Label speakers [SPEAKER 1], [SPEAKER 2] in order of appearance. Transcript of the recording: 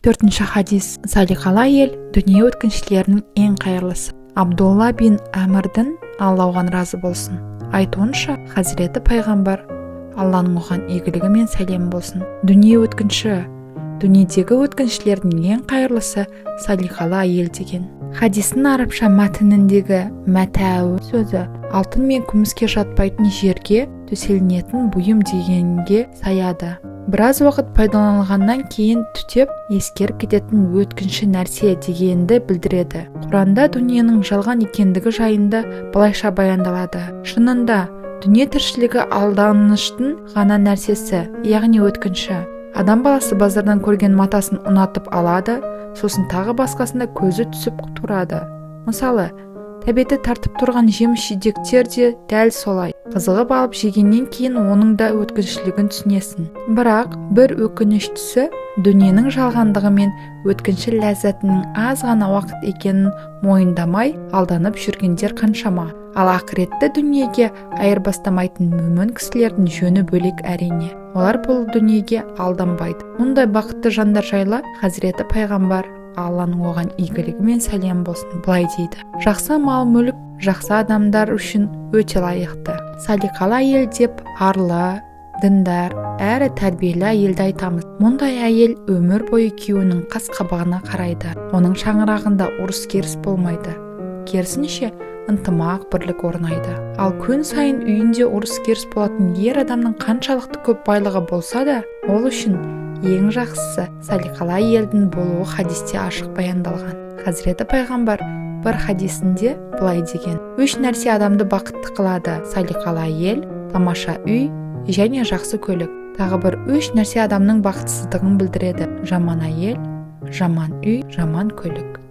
[SPEAKER 1] 4-ші хадис. Салиқалы әйел дүние өткіншілерінің ең қайырлысы. Абдулла бин Әмірдің, Алла оған разы болсын, айтуынша, Хазіреті пайғамбар, Алланың оған игілігі мен сәлем болсын, дүние өткінші, дүниедегі өткіншілердің ең қайырлысы салиқалы әйел деген. Хадистің арабша мәтініндегі мәтәу сөзі алтын мен күміске жатпайтын жерге төселінетін бұйым дегенге саяды. Біраз уақыт пайдаланылғаннан кейін түтеп ескеріп кететін өткінші нәрсе дегенді білдіреді. Құранда дүниенің жалған екендігі жайында былайша баяндалады. Шынында, дүние тіршілігі алданыштың ғана нәрсесі, яғни өткінші. Адам баласы базардан көрген матасын ұнатып алады, сосын тағы басқасында көзі түсіп тұрады. Мысалы, тәбеті тартып тұрған жеміс-жидектер де дәл солай. Қызығып алып жегеннен кейін оның да өткіншілігін түсінесің. Бірақ бір өкініштісі, дүниенің жалғандығы мен өткінші ләззатының аз ғана уақыт екенін мойындамай алданып жүргендер қаншама. Ал ақыретті дүниеге айырбастамайтын мүмін кісілердің жөні бөлек әрине. Олар бұл дүниеге алданбайды. Мұндай бақытты жандар жайлы Хазіреті пайғамбар, Алланың оған игілігі мен сәлем болсын, былай дейді. Жақсы мал-мүлік жақсы адамдар үшін өте лайықты. Салиқалы әйел деп арлы, діндар, әрі тәрбиелі әйелді айтамыз. Мұндай әйел өмір бойы күйеуінің қас-қабағына қарайды. Оның шаңырағында ұрыс-керіс болмайды. Керісінше, ынтымақ бірлік орнайды. Ал күн сайын үйінде ұрыс-керіс болатын ер адамның қаншалықты көп байлығы болса да, ол үшін ең жақсысы салиқалы әйелдің болуы хадисте ашық баяндалған. Хазіреті пайғамбар бір хадисінде былай деген: 3 нәрсе адамды бақытты қылады: салиқалы әйел, тамаша үй және жақсы көлік. Тағы бір 3 нәрсе адамның бақытсыздығын білдіреді: жаман әйел, жаман үй, жаман көлік.